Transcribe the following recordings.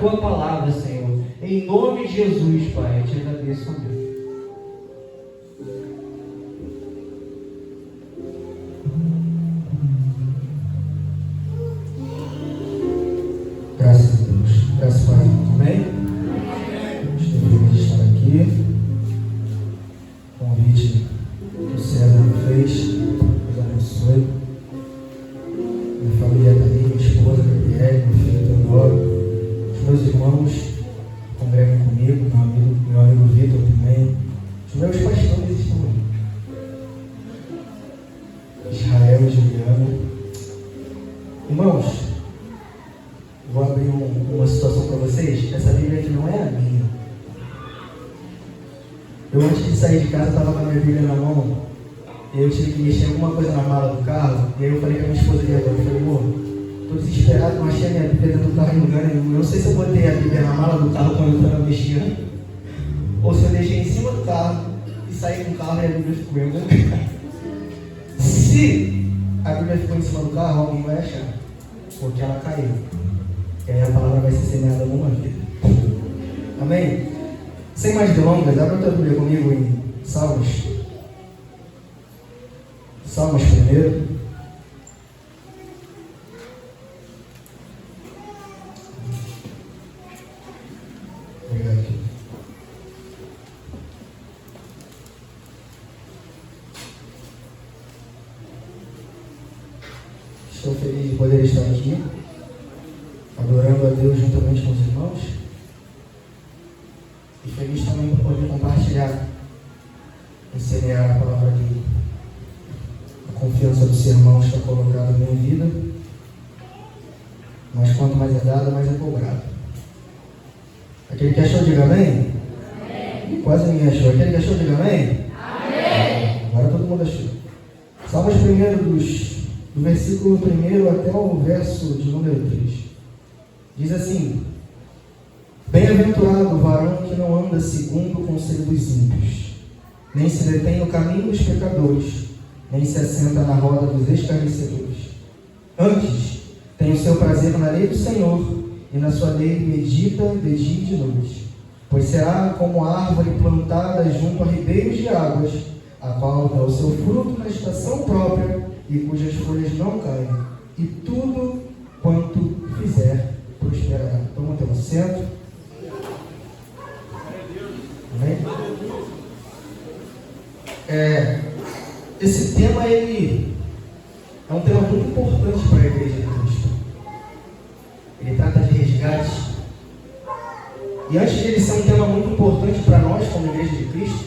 tua palavra, Senhor. Em nome de Jesus, Pai, eu te agradeço, Deus. Graças a Deus. Graças a Deus. Amém? Estou feliz de estar aqui. O convite que o César me fez. Deus abençoe. Minha família está aí, minha esposa, Gabriel, meu filho Teodoro. Os meus irmãos que congregam comigo, meu amigo Vitor também. Os meus pastores estão aí. Israel e Juliana. Irmãos, vou abrir uma situação para vocês. Essa Bíblia aqui não é a minha. Eu, antes de sair de casa, estava com a minha Bíblia na mão. E eu tive que mexer alguma coisa na mala do carro. E aí eu falei com a minha esposa ali agora. Eu falei, amor, estou desesperado, não achei a minha Bíblia dentro do carro em lugar nenhum. Eu não sei se eu botei a Bíblia na mala do carro quando eu estava mexendo, ou se eu deixei em cima do carro e saí com o carro e a Bíblia ficou em algum lugar. Se a Bíblia ficou em cima do carro, alguém vai achar, porque ela caiu. E aí a palavra vai ser semeada numa vida. Amém? Sem mais delongas, abra a tua Bíblia comigo em Salmos. Salmos primeiro. Obrigado. Estou feliz de poder estar aqui, adorando a Deus juntamente com os irmãos, e feliz também por poder compartilhar e semear a palavra dele. A confiança do sermão está colocada na minha vida, mas quanto mais é dado, mais é cobrado. Aquele que achou, diga amém. Amém. Quase ninguém achou. Aquele que achou, diga amém. Amém. Agora todo mundo achou. Salmos primeiro, do versículo 1 até o verso de número 3. Diz assim: bem-aventurado o varão que não anda segundo o conselho dos ímpios, nem se detém no caminho dos pecadores, nem se assenta na roda dos escarnecedores. Antes, tem o seu prazer na lei do Senhor, e na sua lei medita de dia e de noite. Pois será como a árvore plantada junto a ribeiros de águas, a qual dá o seu fruto na estação própria, e cujas folhas não caem, e tudo quanto fizer prosperará. Toma teu assento. Amém? Esse tema ele é um tema muito importante para a Igreja de Cristo. Ele trata de resgate. E antes de ele ser um tema muito importante para nós como Igreja de Cristo,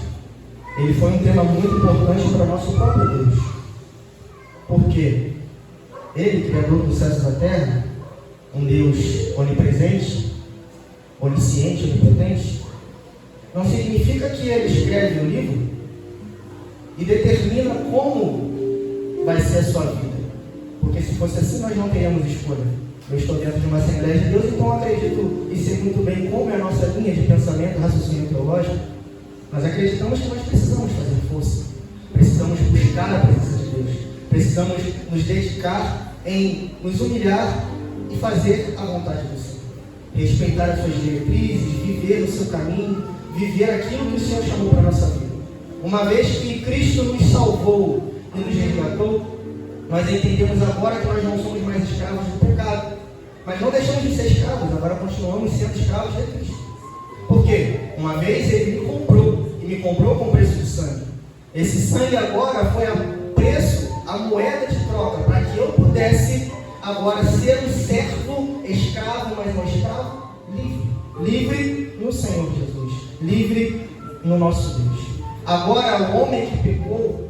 ele foi um tema muito importante para o nosso próprio Deus. Porque ele, Criador dos céus e da terra, um Deus onipresente, onisciente, onipotente, não significa que ele escreve um livro e determina como vai ser a sua vida. Porque se fosse assim, nós não teríamos escolha. Eu estou dentro de uma Assembleia de Deus, então acredito e sei muito bem como é a nossa linha de pensamento, raciocínio teológico. Nós acreditamos que nós precisamos fazer força, precisamos buscar a presença de Deus, precisamos nos dedicar em nos humilhar e fazer a vontade do Senhor, respeitar as suas diretrizes, viver no seu caminho, viver aquilo que o Senhor chamou para a nossa vida. Uma vez que Cristo nos salvou e nos resgatou, nós entendemos agora que nós não somos mais escravos do pecado, mas não deixamos de ser escravos, agora continuamos sendo escravos de Cristo. Por quê? Uma vez Ele me comprou, e me comprou com preço de sangue. Esse sangue agora foi a moeda de troca, para que eu pudesse agora ser um servo, escravo, mas não escravo, livre no Senhor Jesus, livre no nosso Deus. Agora o homem que pecou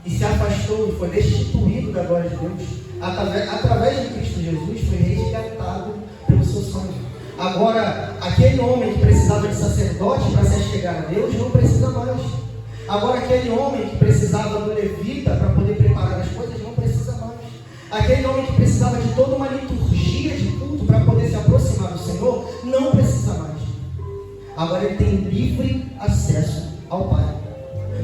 e se afastou e foi destituído da glória de Deus, através de Cristo Jesus, foi resgatado pelo seu sangue. Agora, aquele homem que precisava de sacerdote para se achegar a Deus, não precisa mais. Agora, aquele homem que precisava do levita para poder preparar as coisas, não precisa mais. Aquele homem que precisava de toda uma liturgia de culto para poder se aproximar do Senhor, não precisa mais. Agora ele tem livre acesso ao Pai.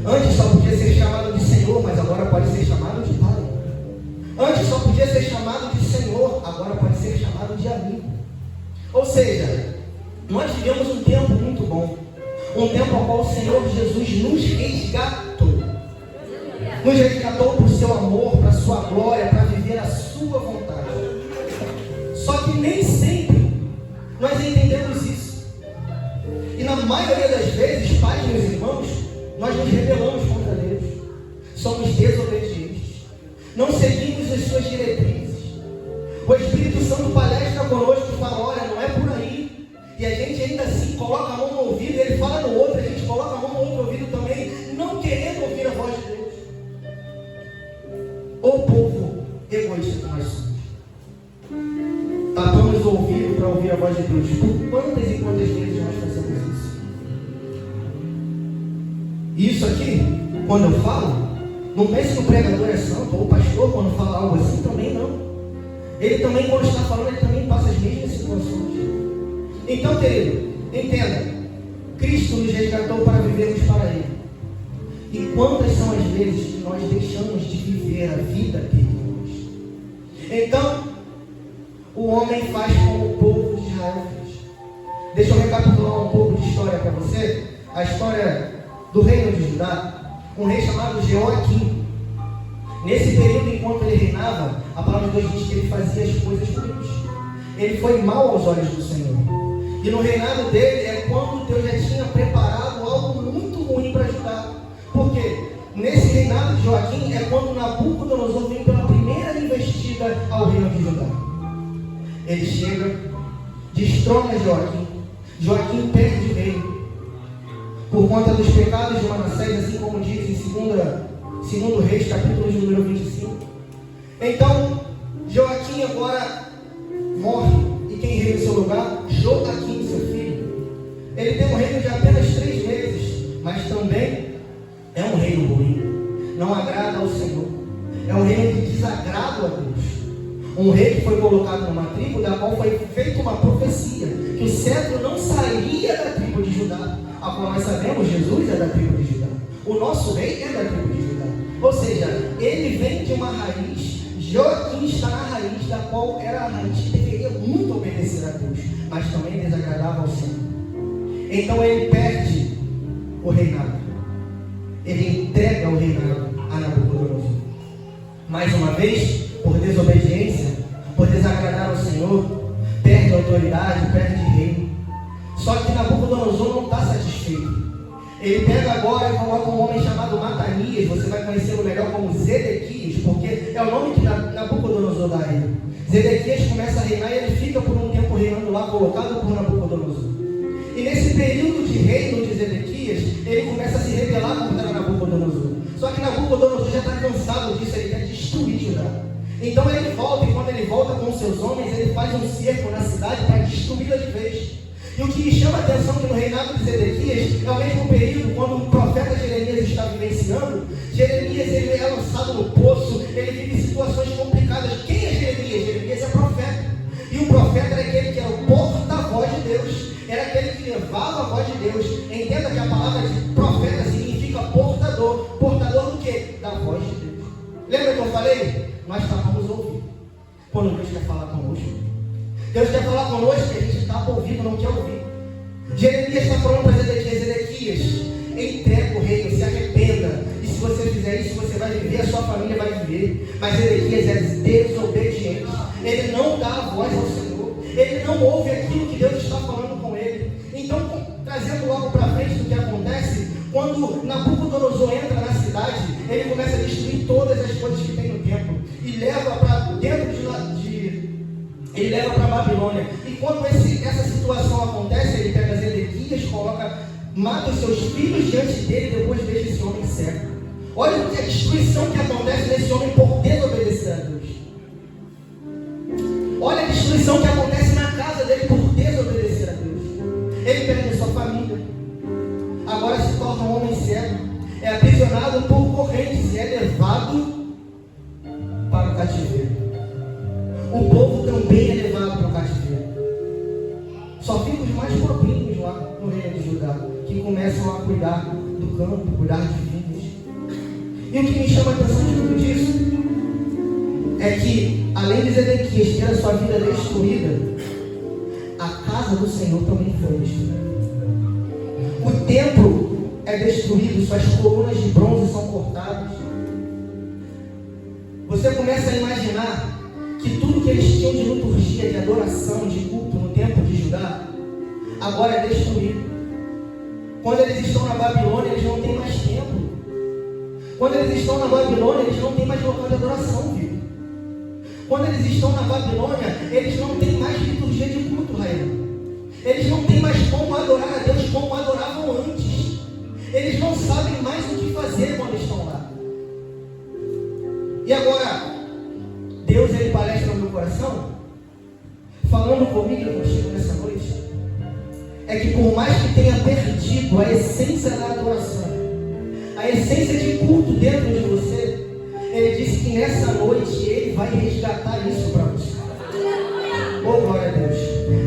Antes só podia ser chamado de Senhor, mas agora pode ser chamado de Pai. Antes só podia ser chamado de Senhor, agora pode ser chamado de amigo. Ou seja, nós vivemos um tempo muito bom, um tempo ao qual o Senhor Jesus nos resgatou. Nos resgatou por seu amor, para sua glória, para viver a sua vontade. Só que nem sempre nós entendemos isso. E na maioria das vezes, pais, meus irmãos, nós nos rebelamos contra Deus. Somos desobedientes. Não seguimos as suas diretrizes. O Espírito Santo palestra conosco e fala, olha, não é por aí. E a gente ainda assim coloca a mão no ouvido, ele fala no outro, a gente coloca a mão no outro ouvido também, não querendo ouvir a voz de Deus. O povo egoísta que nós somos. Tapamos o ouvido para ouvir a voz de Deus. Por quantas e quantas vezes nós fazemos isso? Isso aqui, quando eu falo, não pense que o pregador é santo, ou o pastor, quando fala algo assim, também não. Ele também, quando está falando, ele também passa as mesmas situações. Então, querido, entenda, Cristo nos resgatou para vivermos para Ele. E quantas são as vezes que nós deixamos de viver a vida que Ele nos? Então, o homem faz como o povo de Israel fez. Deixa eu recapitular um pouco de história para você. A história do reino de Judá. Um rei chamado Joaquim. Nesse período, enquanto ele reinava, a palavra de Deus diz que ele fazia as coisas ruins. Ele foi mau aos olhos do Senhor. E no reinado dele é quando Deus já tinha preparado algo muito ruim para Judá. Por quê? Nesse reinado de Joaquim é quando Nabucodonosor vem pela primeira investida ao reino de Judá. Ele chega, destrona Joaquim. Joaquim perde o reino por conta dos pecados de Manassés, assim como diz em 2 Reis, capítulo de número 25. Então, Joaquim agora morre. E quem reina em seu lugar? Joaquim, seu filho. Ele tem um reino de apenas 3 meses, mas também é um reino ruim. Não agrada ao Senhor. É um reino de desagrado a Deus. Um rei que foi colocado numa tribo, da qual foi feita uma profecia, que o cetro não sairia da tribo de Judá, a qual nós sabemos, Jesus é da tribo de Judá. O nosso rei é da tribo de Judá. Ou seja, ele vem de uma raiz, Joaquim está na raiz, da qual era a raiz que deveria muito obedecer a Deus, mas também desagradava ao Senhor. Então ele perde o reinado. Ele entrega o reinado a Nabucodonosor. Mais uma vez, por desobediência, por desagradar ao Senhor, perde autoridade, perde reino. Só que Nabucodonosor não está satisfeito. Ele pega agora e coloca um homem chamado Matanias, você vai conhecê-lo melhor como Zedequias, porque é o nome que Nabucodonosor dá a ele. Zedequias começa a reinar e ele fica por um tempo reinando lá, colocado por Nabucodonosor. E nesse período de reino de Zedequias, ele começa a se rebelar contra Nabucodonosor. Só que Nabucodonosor já está cansado disso, ele quer destruir Judá. Então ele volta, e quando ele volta com seus homens, ele faz um cerco na cidade para destruí-la de vez. E o que me chama a atenção é que no reinado de Zedequias, é o mesmo período quando o profeta Jeremias está vivenciando. Jeremias ele é lançado no poço, ele vive situações complicadas. Quem é Jeremias? Jeremias é profeta. E o profeta era aquele que era o porta-voz de Deus, era aquele que levava a voz de Deus. Entenda que a palavra de profeta significa portador. Portador do quê? Da voz de Deus. Lembra que eu falei? Nós tapamos o ouvido quando Deus quer falar conosco. Deus quer falar conosco e a gente tapa o ouvido, não quer ouvir. Jeremias está falando para Zedequias, entrega o reino, se arrependa. E se você fizer isso, você vai viver, a sua família vai viver. Mas Zedequias é desobediente. Ele não dá a voz ao Senhor. Ele não ouve aquilo que Deus está falando com ele. Então, trazendo logo para frente do que acontece, quando Nabucodonosor entra na cidade, ele começa a destruir todas as coisas que tem no templo e leva para dentro ele leva para Babilônia. E quando essa situação acontece, ele pega Zedequias, mata os seus filhos diante dele e depois deixa esse homem cego. Olha a destruição que acontece nesse homem por desobedecer a Deus. Olha a destruição que acontece na casa dele por desobedecer a Deus. Ele perde a sua família. Agora se torna um homem cego. É aprisionado por correntes e é levado para o cativeiro. O povo também é levado para o cativeiro. Só ficam os mais pobrinhos lá no reino de Judá, que começam a cuidar do campo, cuidar de vinhos. E o que me chama a atenção de tudo disso é que, além de Zedequias ter a sua vida destruída, a casa casa do Senhor também foi destruída. O templo é destruído, suas colunas de bronze são cortadas. Você começa a imaginar que tudo que eles tinham de liturgia, de adoração, de culto no templo de Judá, agora é destruído. Quando eles estão na Babilônia, eles não têm mais templo. Quando eles estão na Babilônia, eles não têm mais local de adoração, viu? Quando eles estão na Babilônia, eles não têm mais liturgia de culto, Raíla. Eles não têm mais como adorar a Deus como adoravam antes. Eles não sabem mais o que fazer quando estão lá. E agora, Deus, ele palestra no meu coração, falando comigo e contigo nessa noite, é que por mais que tenha perdido a essência da adoração, a essência de culto dentro de você, ele disse que nessa noite ele vai resgatar isso para você. Oh, glória a Deus.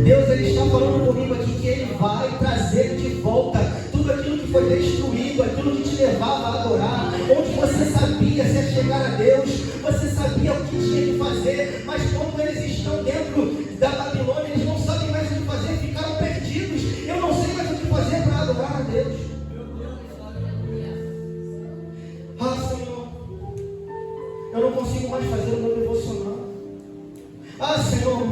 Deus, ele está falando comigo aqui que ele vai trazer de volta tudo aquilo que foi destruído, aquilo que te levava a adorar, onde você sabia se chegar a Deus, você sabia o que tinha que fazer, mas como eles estão dentro da Babilônia, eles não sabem mais o que fazer, ficaram perdidos. Eu não sei mais o que fazer para adorar a Deus. Ah, Senhor, eu não consigo mais fazer o meu devocional. Ah, Senhor,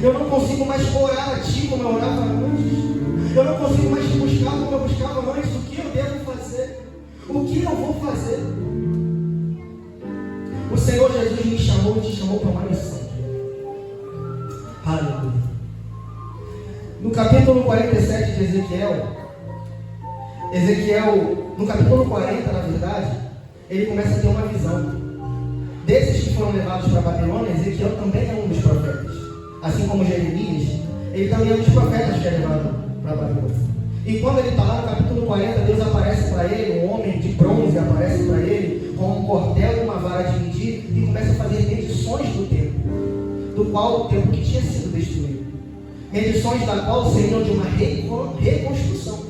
eu não consigo mais orar a Ti como eu orava antes. Eu não consigo mais te buscar como eu buscava antes. O que eu devo fazer? O que eu vou fazer? O Senhor Jesus me chamou e te chamou para uma missão. Aleluia. No capítulo 47 de Ezequiel, no capítulo 40, na verdade, ele começa a ter uma visão. Desses que foram levados para a Babilônia, Ezequiel também é um dos profetas. Assim como Jeremias, ele também é um dos profetas que é levado para a Babilônia. E quando ele está lá no capítulo 40, Deus aparece para ele, um homem de bronze aparece para ele, com um cordel e uma vara de medir, e começa a fazer medições do templo, do qual o templo que tinha sido destruído. Medições da qual seriam de uma reconstrução.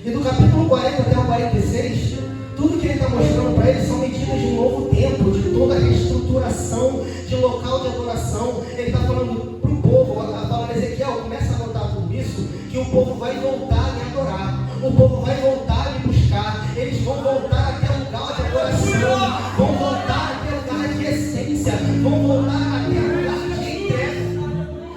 E do capítulo 40 até o 46, tudo que ele está mostrando para eles são medidas de um novo templo, de toda a reestruturação, de local de adoração. Ele está falando para o povo, a palavra de Ezequiel, começa a notar tudo isso, que o povo vai voltar a me adorar, o povo vai voltar a me buscar, eles vão voltar até o lugar de adoração, vão voltar até o lugar de essência, vão voltar até o lugar de entrega.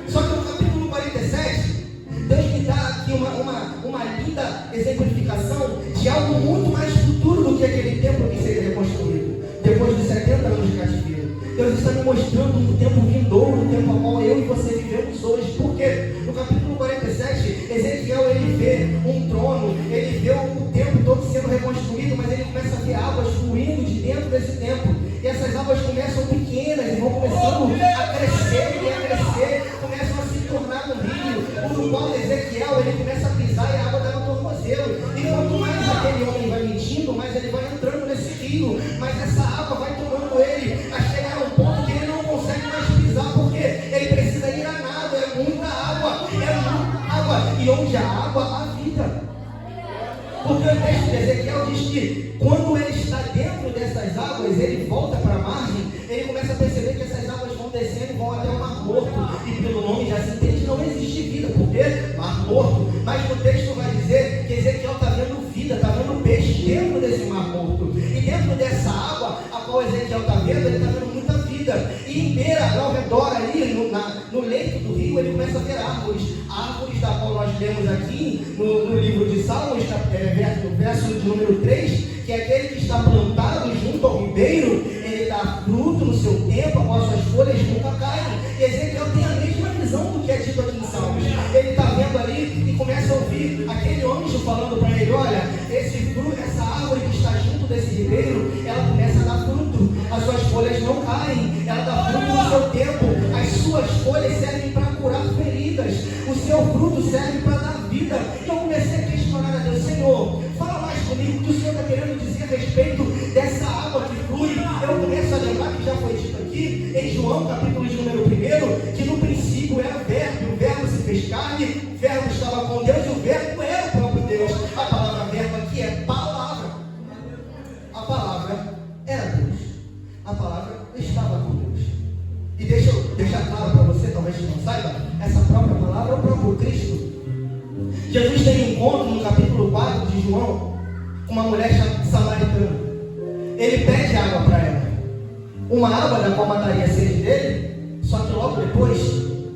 Só que no capítulo 47, Deus me dá aqui uma linda exemplificação de algo muito mais futuro do que aquele templo que seria reconstruído depois de 70 anos de cativeiro. Deus está me mostrando um tempo vindouro, um tempo ao qual eu e você vivemos hoje. Por quê? No capítulo 47, Ezequiel, ele vê um trono, ele vê o templo todo sendo reconstruído, mas ele começa a ver águas fluindo de dentro desse templo. E essas águas começam pequenas e vão começando a crescer e a crescer, começam a se tornar um rio, no qual Ezequiel, ele começa a pisar e a água dá no tornozelo. E quanto mais aquele homem vai mentindo, mais ele vai entrando nesse rio, mas essa água vai tomando ele a chegar a um ponto que ele não consegue mais pisar, porque ele precisa ir a nada, é muita água, e onde há água, há vida. Porque o texto de Ezequiel diz que quando ele está dentro dessas águas, ele volta para a margem, ele começa a perceber que essas águas vão descendo e vão até o Mar Morto, e pelo nome já se entende que não existe vida, porque Mar Morto. Mas o texto vai dizer que Ezequiel está vendo vida, está vendo peixe dentro desse Mar Morto, e dentro dessa água a qual Ezequiel está vendo, ele está vendo muita vida, e em beira, ao redor ali, no leito do rio, ele começa a ver árvores da qual nós lemos aqui no livro de Salmos, verso de número 3, que é aquele que está plantado junto ao ribeiro, ele dá fruto no seu tempo, após suas folhas nunca caem. E Ezequiel tem a mesma visão do que é dito aqui em Salmos. Ele está vendo ali e começa a ouvir aquele anjo falando para ele: olha, essa árvore que está junto desse ribeiro, ela começa a dar fruto, as suas folhas não caem, ela dá fruto no seu tempo, as suas folhas servem para curar feridas, o seu fruto serve para dar vida. E eu comecei a questionar a Deus: Senhor, fala mais comigo, o que o Senhor está querendo dizer a respeito dessa água que flui? Eu começo a lembrar que já foi dito aqui em João, capítulo de número 1, que no princípio era o verbo se fez carne, o verbo estava com Deus e o verbo era o próprio Deus. A palavra verbo aqui é palavra. A palavra era Deus. A palavra estava com Deus. E deixa eu deixar claro para você, talvez você não saiba, essa própria palavra é o próprio Cristo. Jesus tem um encontro no capítulo 4 de João com uma mulher samaritana. Ele pede água para ela, uma água da qual mataria a sede dele, só que logo depois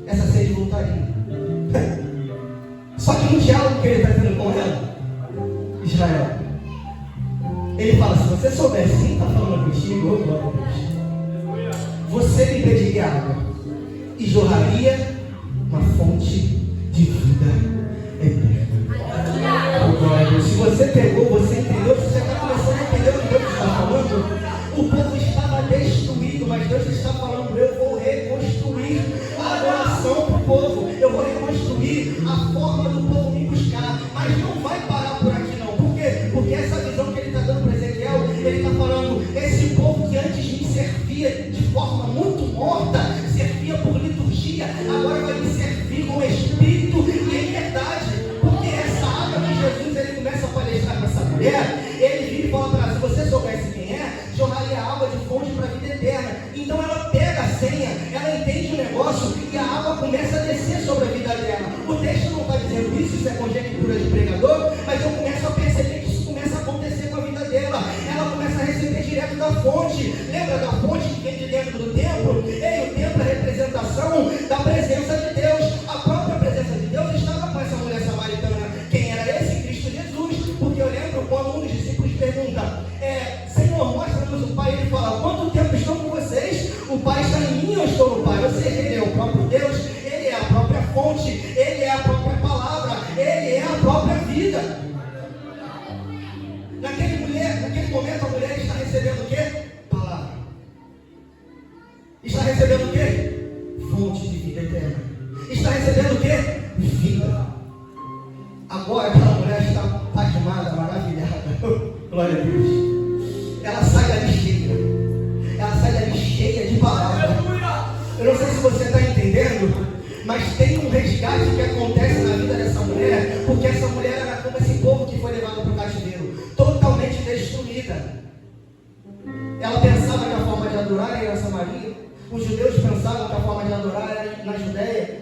essa sede voltaria. Só que no diálogo que ele está tendo com ela, Israel, ele fala: se você soubesse quem está falando contigo, oh glória a Deus, você me pediria água e jorraria uma fonte de vida eterna. Oh glória a Deus. Se você pegou, você entendeu, se você está começando a entender o que Deus está falando, o povo estava destruído, mas Deus está falando: eu vou reconstruir a adoração para o povo, eu vou reconstruir a forma do povo me buscar, mas não vai parar por aqui não. Por quê? Porque essa visão que ele está dando para Ezequiel, ele está falando: esse povo que antes me servia de forma muito morta, servia por liturgia, agora vai me servir com espírito e em verdade. Porque essa água que Jesus ele começa a palestrar para essa mulher, ele vira e fala para ela: se você soubesse quem é, jorraria água de fonte para a vida eterna. Então ela pega a senha, ela entende o negócio e a água começa a descer sobre a vida dela. O texto não está dizendo isso é conjectura de pregador, mas eu começo a perceber que isso começa a acontecer com a vida dela. Ela começa a receber direto da fonte. Lembra da fonte que vem de dentro do templo? O templo é a representação da presença de Deus. A própria presença de Deus estava com essa mulher samaritana. Quem era esse? Cristo Jesus. Porque eu lembro quando um dos discípulos pergunta: Senhor, mostra-nos o Pai. Ele fala: quanto tempo estou com vocês? O Pai está em mim, eu estou no Pai. Ou seja, Ele é o próprio Deus, Ele é a própria fonte, Ele é a própria palavra, Ele é a própria vida. Naquele momento a mulher está recebendo o quê? Palavra. Está recebendo o quê? Fonte de vida eterna. Está recebendo o quê? Vida. Agora aquela mulher está pasmada, maravilhada. Glória a Deus. Ela sai dali cheia. Ela sai dali cheia de palavra. Eu não sei se você está entendendo, mas tem um resgate que acontece na vida dessa mulher, porque essa mulher era como esse povo que foi levado para o cativeiro, totalmente destruída. Ela pensava que a forma de adorar era Samaria. Os judeus pensavam que a forma de adorar era na Judéia,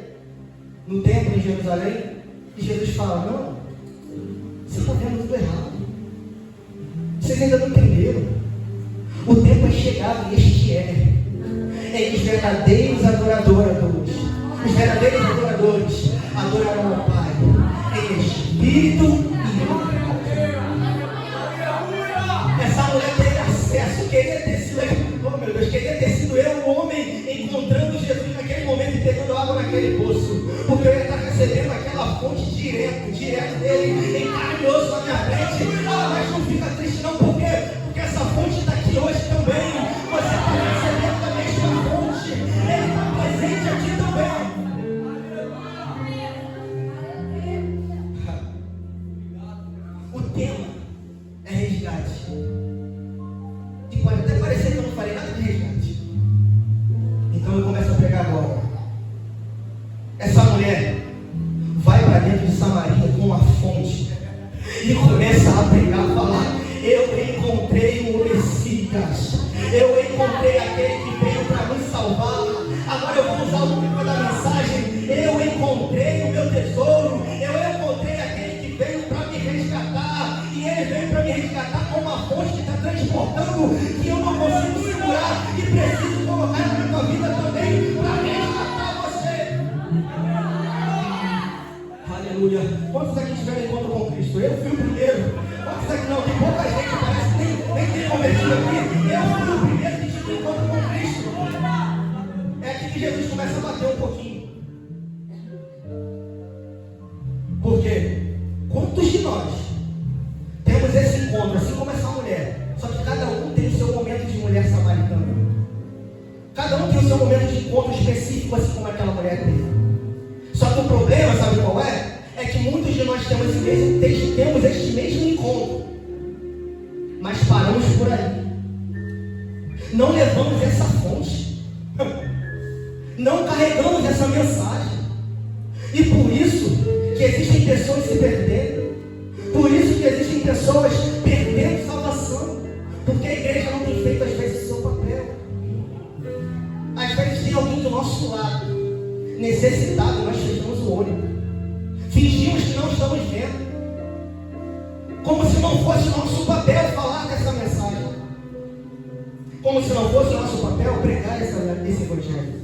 no templo em Jerusalém. E Jesus fala: não, você está vendo tudo errado. Vocês ainda não entenderam. O tempo é chegado e este é os verdadeiros adoradores. Os verdadeiros adoradores adorarão ao Pai em espírito e em verdade. Essa mulher teve acesso. Queria ter sido, oh meu Deus, queria ter sido eu, o homem, encontrando Jesus naquele momento e pegando água naquele poço. Porque eu ia estar recebendo aquela fonte direto dele, em carne e osso na minha frente. Mas não fica triste não, por quê? Porque essa fonte está aqui hoje também. Você está recebendo da mesma fonte. Ele está presente aqui também. O tema é resgate. E pode até parecer que eu não falei nada de resgate. Então eu começo a pregar agora. Essa mulher vai para dentro de Samaria com uma fonte e começa a pregar, a falar: eu encontrei o Messias, eu encontrei aquele que veio para me salvar. Agora eu vou usar o tema da mensagem: eu encontrei o meu tesouro, eu encontrei aquele que veio para me resgatar. E ele veio para me resgatar com uma fonte que está transportando, que eu não consigo segurar e preciso colocar na tua vida também para resgatar você. Aleluia. Quantos aqui tiveram encontro com Cristo? Eu fui o primeiro. Quantos aqui não? Tem pouca gente, parece que nem tem convertido aqui. Eu fui o primeiro que tive encontro com Cristo. É aqui que Jesus começa a bater um pouquinho. Por quê? Quantos de nós temos esse encontro, assim como essa mulher? Só que cada um tem o seu momento de mulher samaritana. Cada um tem o seu momento de encontro específico, assim como aquela mulher teve. Só que o problema, sabe qual é? É que muitos de nós temos este mesmo encontro, mas paramos por aí. Não levamos essa fonte. Não carregamos essa mensagem. E por isso que existem pessoas se perdendo. Por isso que existem pessoas perdendo salvação. Porque a igreja não tem feito às vezes o seu papel. Às vezes tem alguém do nosso lado necessitado, nós fechamos o olho. Fingimos que não estamos vendo. Como se não fosse nosso papel falar dessa mensagem. Como se não fosse nosso papel pregar esse evangelho.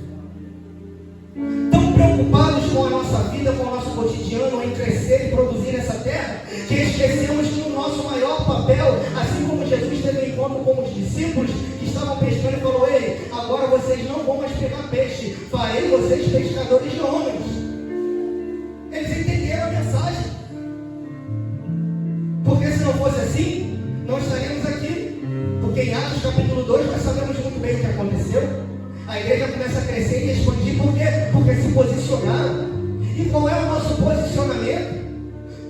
Tão preocupados com a nossa vida, com o nosso cotidiano, em crescer e produzir nessa terra, que esquecemos que o nosso maior papel, assim como Jesus teve um encontro com os discípulos que estavam pescando e falou: ei, agora vocês não vão mais pegar peixe, farei vocês pescadores de homens. Eles entenderam a mensagem. Porque se não fosse assim, não estaríamos aqui. Porque em Atos capítulo 2 nós sabemos muito bem o que aconteceu. A igreja começa a crescer e a expandir. Por quê? Porque se posicionaram. E qual é o nosso posicionamento?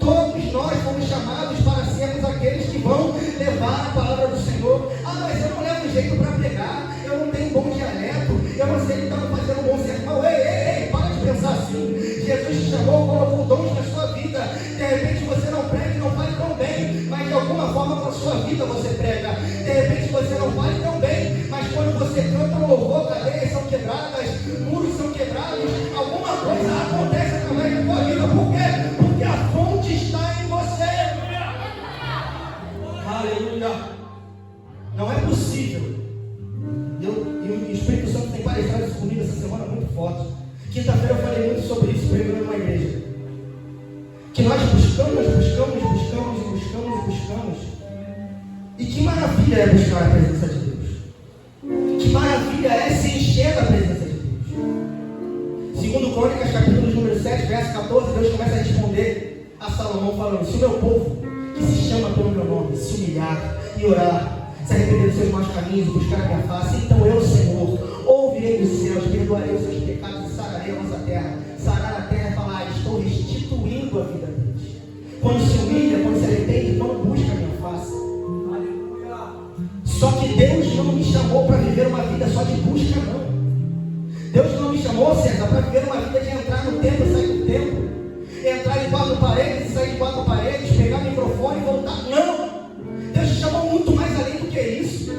Todos nós fomos chamados para sermos aqueles que vão levar a palavra do Senhor. Ah, mas eu não levo jeito para pregar, eu não tenho bom dialeto, eu não sei que estava fazendo um bom sermão. Ei, para de pensar assim. Jesus te chamou, colocou dons na sua vida. De repente você não prega e não fale tão bem, mas de alguma forma com a sua vida você prega. De repente você não fale tão bem, mas quando você canta um louvor, cadeias são quebradas, muros são quebrados, alguma coisa acontece através da tua vida. Por quê? Porque a fonte está em você. Aleluia. Não é possível. E o Espírito Santo tem palestrado isso comigo essa semana muito forte. Quinta-feira eu falei muito sobre isso, pregando numa igreja. Que nós buscamos. E que maravilha é buscar a presença de Deus. Que maravilha é se encher da presença de Deus. Segundo Crônicas, capítulo número 7, verso 14, Deus começa a responder a Salomão falando: se o meu povo, que se chama pelo meu nome, se humilhar e orar, se arrepender dos seus maus caminhos e buscar a minha face, então eu, Senhor, ouvirei dos céus, perdoarei os seus pecados e sararei a nossa terra. Sarar a terra é falar: estou restituindo a vida deles. Quando se humilha, quando se arrepende, quando busca a minha face. Só que Deus não me chamou para viver uma vida só de busca, não. Deus não me chamou, César, para viver uma vida de entrar no templo e sair do templo, entrar em 4 paredes e sair de 4 paredes, pegar o microfone e voltar. Não! Deus te chamou muito mais além do que isso.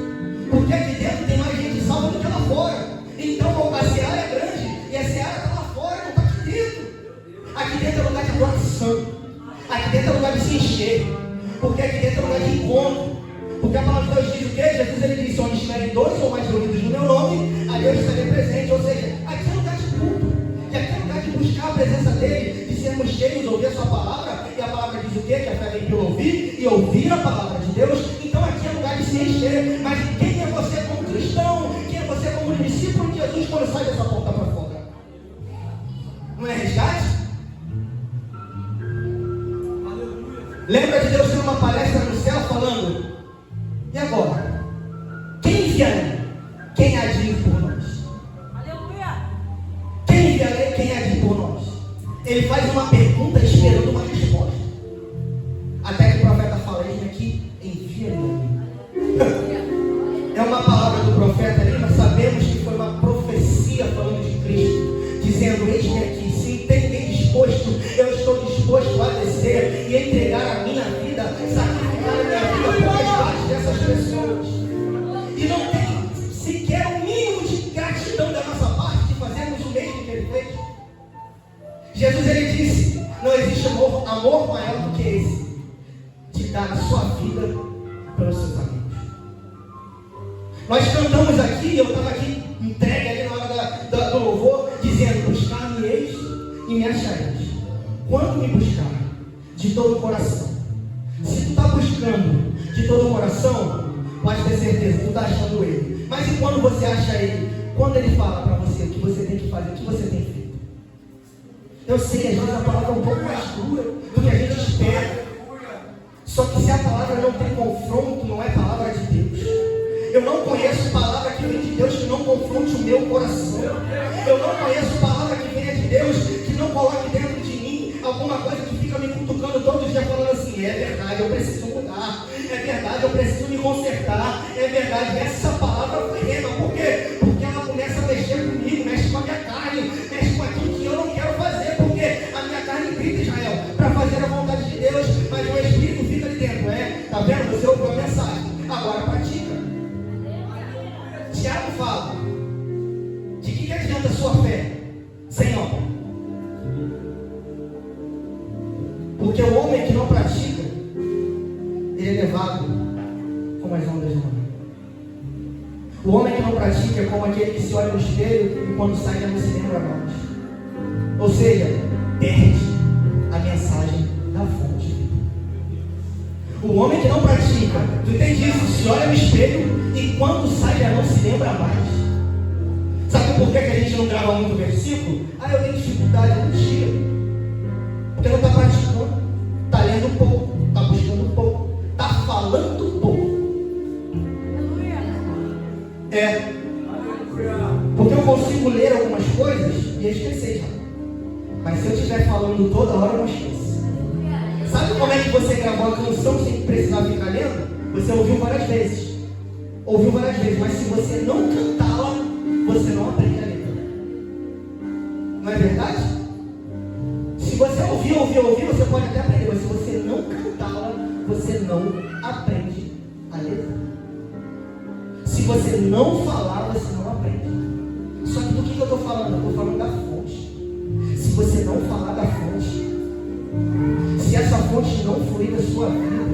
Porque aqui dentro tem mais gente salva do que lá fora. Então a seara é grande e a seara está lá fora, não está aqui dentro. Aqui dentro é lugar de adoração. Aqui dentro é lugar de se encher. Porque aqui dentro é lugar de encontro. Porque a palavra de Deus diz o quê? Jesus ele disse: onde estiverem 2 ou mais reunidos no meu nome, ali eu estarei presente. Ou seja, aqui é lugar de culto. E aqui é lugar de buscar a presença dele, de sermos cheios, ouvir a sua palavra. E a palavra diz o quê? Que a fé vem pelo ouvir e ouvir a palavra de Deus. Então aqui é lugar de se encher. Mas quem é você como cristão? Quem é você como discípulo de Jesus quando sai dessa porta para fora? Não é resgate? Lembra de Deus tendo uma palestra no céu falando: e agora? Quem enviarei? Quem há de ir por nós? Aleluia! Quem enviarei? Quem há de ir por nós? Ele faz uma pergunta esperando uma resposta. Até que o profeta fala: eis-me aqui, envia-me. É uma palavra do profeta ali, mas sabemos que foi uma profecia falando de Cristo, dizendo: eis-me aqui, se entender disposto, eu estou disposto a descer e entregar a minha vida, sacrificar a minha vida por resgate dessas pessoas. E não tem sequer um mínimo de gratidão da nossa parte de fazermos o mesmo que ele fez. Jesus ele disse: não existe amor maior do que esse, de dar a sua vida pelos seus amigos. Nós cantamos aqui, eu estava aqui entregue ali na hora do louvor, dizendo: buscar-me-eis e me achareis, quando me buscar de todo o coração. Se tu está buscando de todo o coração, pode ter certeza, tu está achando ele. Mas e quando você acha ele? Quando ele fala para você o que você tem que fazer, o que você tem feito? Eu sei, às vezes a palavra é um pouco mais dura do que a gente espera. Só que se a palavra não tem confronto, não é palavra de Deus. Eu não conheço palavra que vem de Deus que não confronte o meu coração. Eu não conheço palavra que venha de Deus que não coloque dentro de mim alguma coisa que fica me cutucando todo dia falando assim: é verdade, eu preciso mudar. É verdade, eu preciso me consertar. É verdade, essa palavra foi rema. Por quê? Porque ela começa a mexer comigo, mexe com a minha carne, mexe com aquilo que eu não quero fazer. Porque a minha carne grita, Israel, para fazer a vontade de Deus, mas o Espírito fica ali dentro. Tá vendo? Você ouviu a mensagem, agora pratica. Tiago fala: de que adianta a sua fé sem obra? Porque o homem que não pratica ele é levado como as ondas do mar. O homem que não pratica é como aquele que se olha no espelho e quando sai já não se lembra mais. Ou seja, perde a mensagem da fonte. O homem que não pratica, tu entende isso? Se olha no espelho e quando sai já não se lembra mais. Sabe por que a gente não grava muito versículo? Eu tenho dificuldade, mentira. Porque não está praticando, está lendo pouco, está buscando pouco, está falando pouco. Porque eu consigo ler algumas coisas e esquecer já. Mas se eu estiver falando toda hora, eu não esqueço. Sabe como é que você gravou a canção sem precisar ficar lendo? Você ouviu várias vezes. Mas se você não cantá-la, você não aprende a letra. Não é verdade? Se você ouvir, você pode até aprender. Mas se você não cantá-la, você não aprende a letra. Se você não falar, você não aprende. Só que do que eu estou falando? Eu estou falando da fonte. Se você não falar da fonte, se essa fonte não fluir da sua vida,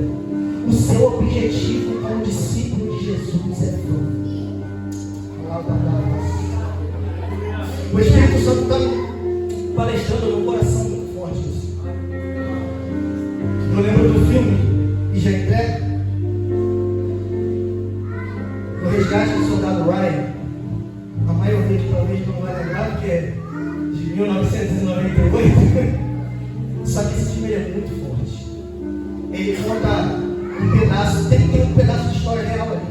o seu objetivo como discípulo de Jesus é vão. O Espírito Santo está palestrando no meu coração muito forte isso. Eu lembro do filme, e já entrego, O Resgate do Soldado Ryan. A maioria que talvez não vai lembrar, porque é de 1998. Só que esse filme é muito forte. Ele conta um pedaço, tem um pedaço de história real ali.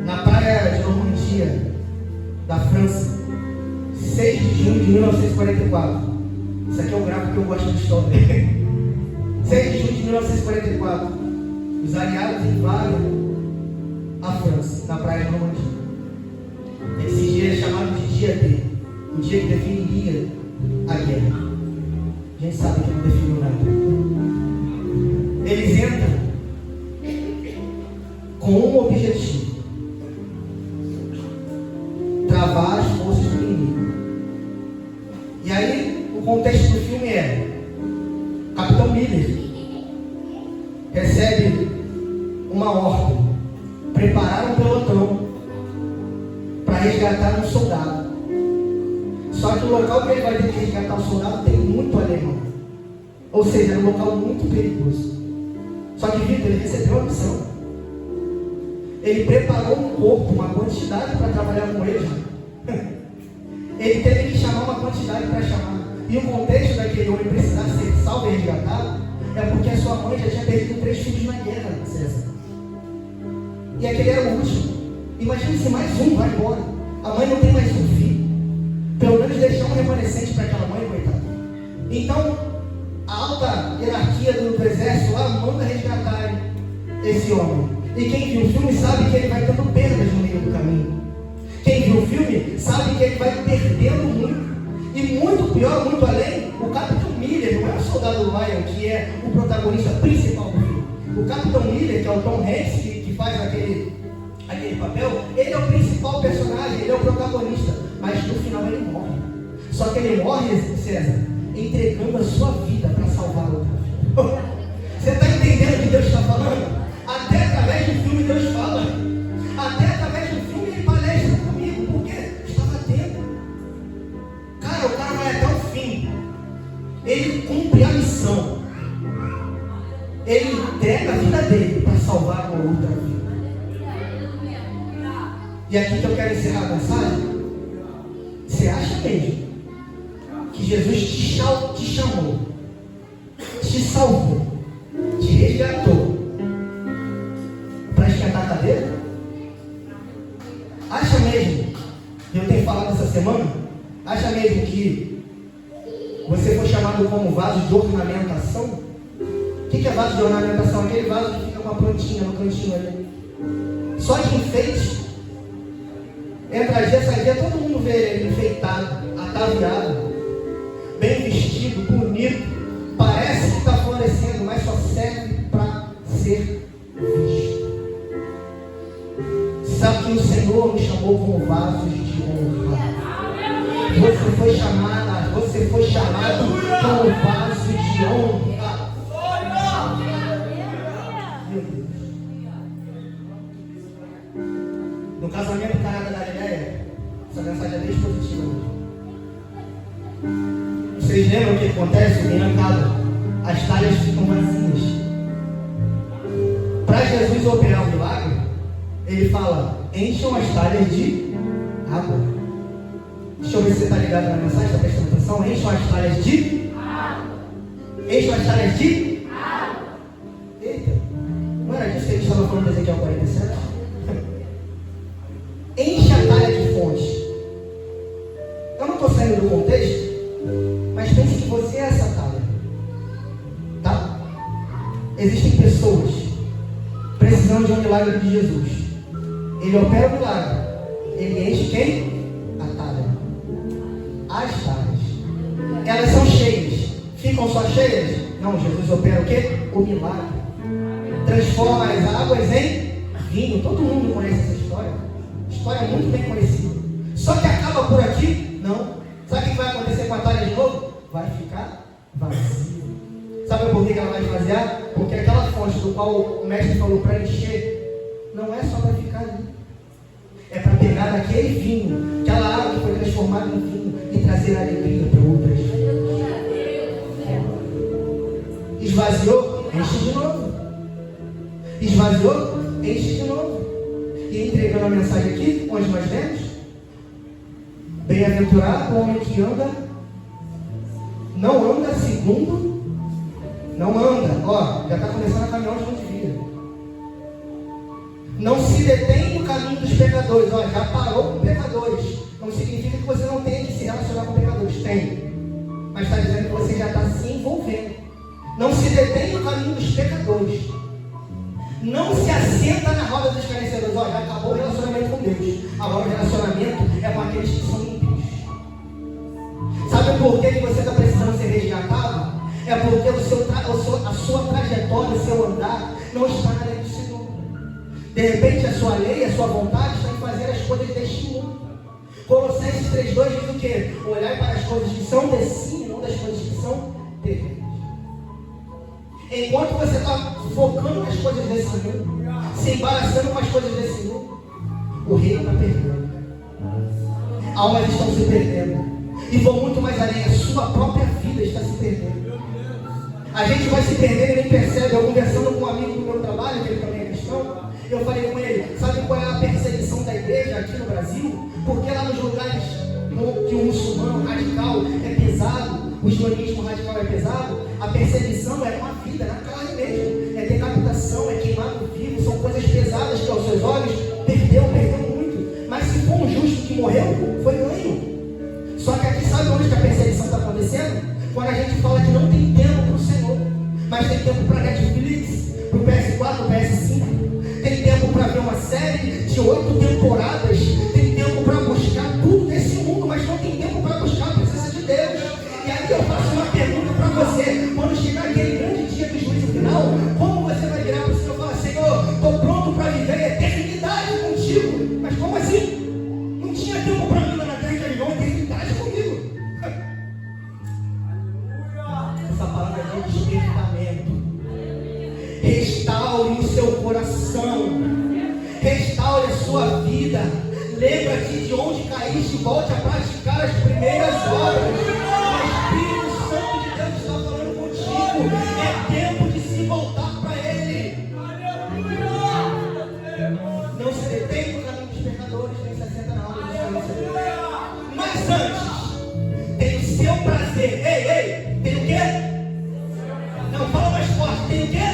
Na praia de Normandia, da França, 6 de junho de 1944. Isso aqui é um gráfico que eu gosto de história. 6 de junho de 1944. Os aliados invadem a França, na praia de Normandia. Esse dia é chamado de dia D, o dia que definiria a guerra. A gente sabe que não definiu nada. Eles entram com um objetivo: travar as forças do inimigo. E aí, o contexto do filme é: Capitão Miller recebe uma ordem, preparar um pelotão para resgatar um soldado. Só que o local que ele vai ter que resgatar o soldado tem muito alemão. Ou seja, é um local muito perigoso. Só que Vitor, ele recebeu a missão. Ele preparou um corpo, uma quantidade para trabalhar com ele. Ele teve que chamar uma quantidade para chamar. E o contexto daquele homem precisar ser salvo e resgatado é porque a sua mãe já tinha perdido 3 filhos na guerra, César. E aquele era o último. Imagina se mais um vai embora. A mãe não tem mais um filho. Pelo menos deixar um remanescente para aquela mãe, coitada. Então, a alta hierarquia do exército lá manda resgatar esse homem. E quem viu o filme sabe que ele vai tendo perdas no meio do caminho. Quem viu o filme sabe que ele vai perdendo muito. E muito pior, muito além, o Capitão Miller não é o soldado Ryan, que é o protagonista principal do filme. O Capitão Miller, que é o Tom Hanks, que faz aquele papel, ele é o principal personagem, ele é o protagonista. Mas no final ele morre. Só que ele morre, César, entregando a sua vida para salvar outra vida. Você está entendendo o que Deus está falando? Até através do filme Deus fala. Até através do filme ele palestra comigo, porque estava dentro. Cara, o cara vai até o fim. Ele cumpre a missão. Ele entrega a vida dele para salvar uma outra vida. E aqui que eu quero encerrar a mensagem. Você acha mesmo que Jesus te chamou, te salvou, te resgatou para esquentar a cadeira? Acha mesmo, eu tenho falado essa semana, acha mesmo que você foi chamado como vaso de ornamentação? O que é vaso de ornamentação? Aquele vaso que fica com uma plantinha no cantinho ali, só de enfeite. Entra dia, sai dia, todo mundo vê ele enfeitado, ataviado, bem vestido, bonito. Parece que está florescendo, mas só serve para ser visto. Sabe que o Senhor nos chamou como vasos de honra. Você foi chamado como vaso de honra. acontece? O reino acaba. As talhas ficam vazias. Para Jesus operar o milagre, ele fala: encham as talhas de água. Deixa eu ver se você está ligado na mensagem, está prestando atenção. Encham as talhas de água. Encham as talhas de água. Eita, não era disso que a gente estava falando em Ezequiel 47? Enche a talha de fonte. Eu não estou saindo do contexto, mas pense que você é essa talha. Tá? Existem pessoas precisando de um milagre de Jesus. Ele opera o milagre. Ele enche quem? A talha. As talhas. Elas são cheias. Ficam só cheias? Não, Jesus opera o quê? O milagre. Transforma as águas em vinho. Todo mundo conhece essa história. História muito bem conhecida. Só que acaba por aqui? Não. Sabe o que vai acontecer com a talha de novo? Vai ficar vazia. Sabe por que ela vai esvaziar? Porque aquela fonte do qual o mestre falou para encher, não é só para ficar ali. É para pegar daquele vinho, aquela água que foi transformada em vinho, e trazer alegria para outras vidas. Esvaziou? Enche de novo. Esvaziou? Enche de novo. E entregando a mensagem aqui, onde nós vemos: bem-aventurado o homem que anda, não anda segundo, não anda, ó, já está começando a caminhar onde não devia. Não se detém no caminho dos pecadores, ó, já parou com pecadores. Não significa que você não tenha que se relacionar com pecadores, tem. Mas está dizendo que você já está se envolvendo. Não se detém no caminho dos pecadores. Não se assenta na roda dos escarnecedores, ó, já acabou o relacionamento com Deus. Agora o relacionamento é com aqueles que são ímpios. Sabe por que você está precisando ser resgatado? É porque a sua trajetória, o seu andar não está na lei do Senhor. De repente a sua lei, a sua vontade está em fazer as coisas deste mundo. Colossenses 3,2 diz o quê? Olhar para as coisas que são de si e não das coisas que são terrenas. Enquanto você está focando nas coisas desse mundo, se embaraçando com as coisas desse mundo, o reino está perdendo. Almas estão se perdendo. E vou muito mais além, a sua própria vida está se perdendo. A gente vai se perder e nem percebe. Eu conversando com um amigo do meu trabalho, que ele também é cristão, eu falei com ele: sabe qual é a perseguição da igreja aqui no Brasil? Porque lá nos lugares que o muçulmano radical é pesado, o islamismo radical é pesado, a perseguição é uma vida, na carne mesmo. É decapitação, é queimado vivo, são coisas pesadas que aos seus olhos perdeu muito. Mas se for um justo que morreu, foi ganho. Só que aqui, sabe onde que a perseguição está acontecendo? Quando a gente fala que não tem tempo para o Senhor, mas tem tempo para Netflix, para o PS4, para o PS5, tem tempo para ver uma série de 8 temporadas, tem tempo para buscar tudo desse mundo, mas não tem tempo para buscar a presença de Deus. E aí eu faço uma pergunta para você: quando chegar aquele grande dia do juízo final, como você vai virar para o Senhor e falar: Senhor, estou pronto para viver a eternidade contigo? Mas como assim? Não tinha tempo para mim lá na terra, que viveu a eternidade comigo. Essa palavra é de despertamento. Restaure o seu coração, restaure a sua vida. Lembra-te de onde caíste e volte a praticar as primeiras obras. O Espírito Santo de Deus está falando contigo. É tempo de se voltar para Ele. Não se detém no caminho dos pecadores, nem se assenta na roda dos escarnecedores. Mas antes, tem o seu prazer. Ei, tem o quê? Não, fala mais forte. Tem o quê?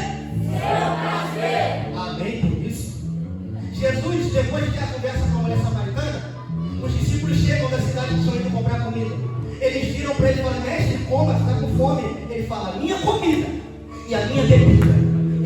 Amém por isso. Jesus, depois de ter a conversa com a mulher samaritana, os discípulos chegam da cidade que estão indo comprar comida. Eles viram para ele e falam: mestre, coma, está com fome. Ele fala: a minha comida e a minha bebida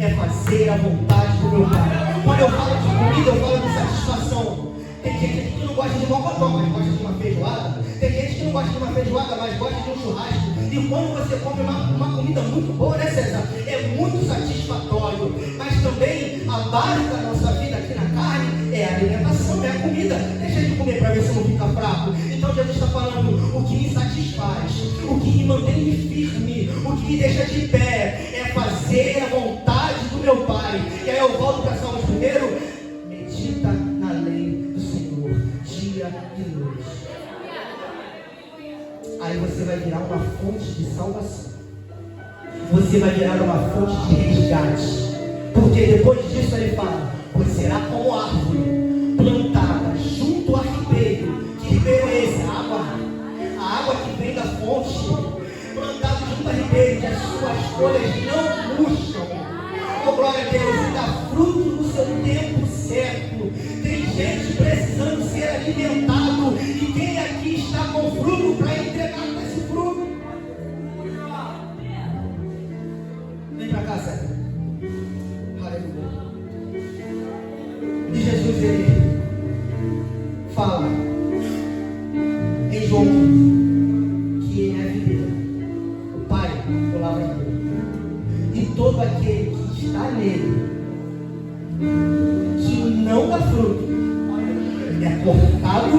é fazer a vontade do meu Pai. Quando eu falo de comida, eu falo de satisfação. Tem gente que não gosta de mocotó, mas gosta de uma feijoada. Tem gente que não gosta de uma feijoada, mas gosta de um churrasco. E quando você come uma comida muito boa, né, César? É muito satisfatório. Mas também a base da nossa vida aqui na carne é a alimentação, é a comida. Deixa de comer para ver se não fica fraco. Então Jesus está falando: o que me satisfaz, o que me mantém firme, o que me deixa de pé, é fazer a vontade do meu Pai. E aí eu volto para Salmos primeiro: medita na lei do Senhor, dia e noite. Aí você vai vai virar uma fonte de salvação. Você vai virar uma fonte de resgate. Porque depois disso ele fala: pois será como árvore plantada junto a ribeiro. Que ribeiro é esse? A água que vem da fonte. Plantado junto a ribeiro, que as suas folhas não murcham. Oh, glória a Deus, e dá fruto no seu tempo certo. Tem gente precisando ser alimentado. E quem aqui está com fruto para entregar esse fruto? Vem para cá, Sérgio. Aleluia. E Jesus, ele fala em João que ele é a videira, o Pai, o lavrador, e todo aquele que está nele, que não dá fruto, é cortado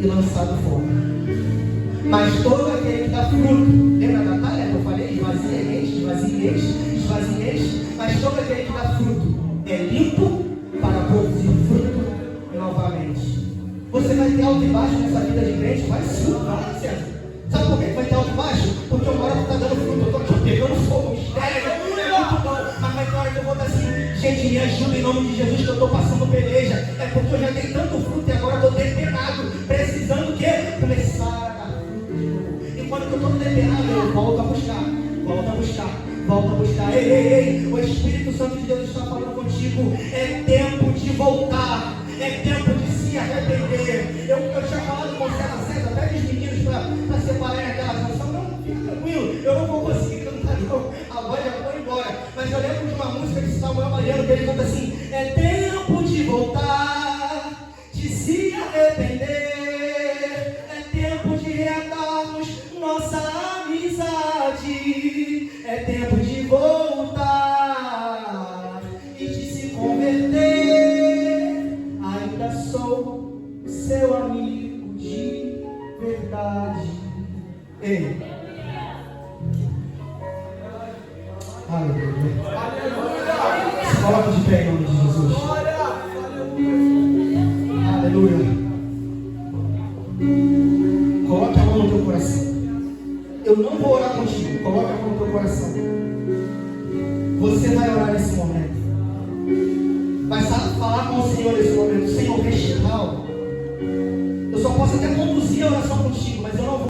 e lançado fora. Mas todo aquele que dá fruto, lembra da Natália que eu falei? Esvazieis, mas todo aquele que dá fruto é limpo para produzir fruto novamente. Você vai ter alto e baixo nessa vida de crente? Vai sim, não, César. Sabe por que vai ter alto e baixo? Porque uma hora tu está dando fruto, eu estou aqui pegando fogo, mistério, é muito bom. Mas vai ter hora que eu vou estar assim: gente, me ajuda em nome de Jesus, que eu estou passando peleja. É porque eu já dei tanto fruto e agora estou depenado, precisando o quê? Começar a dar fruto de novo. Enquanto eu estou depenado, eu volto a buscar. Ei, o Espírito Santo de Deus está falando contigo. É tempo de voltar, é tempo de se arrepender. Eu tinha falado com o César, pede os meninos para separarem aquela canção. Não, fica tranquilo, eu não vou conseguir cantar não, a voz já foi embora. Mas eu lembro de uma música de Samuel Mariano, que ele canta assim: é tempo de voltar, de se arrepender, é tempo de reatarmos nossa amizade, é tempo de voltar e de se converter. Ainda sou seu amigo de verdade. Ei, aleluia. Se coloca de pé em nome de Jesus. Aleluia. Coloque a mão no teu coração. Eu não vou orar contigo. Coloque a mão no teu coração. Você vai orar nesse momento. Vai falar com o Senhor nesse momento: Senhor, restaura. Eu só posso até conduzir a oração contigo, mas eu não vou.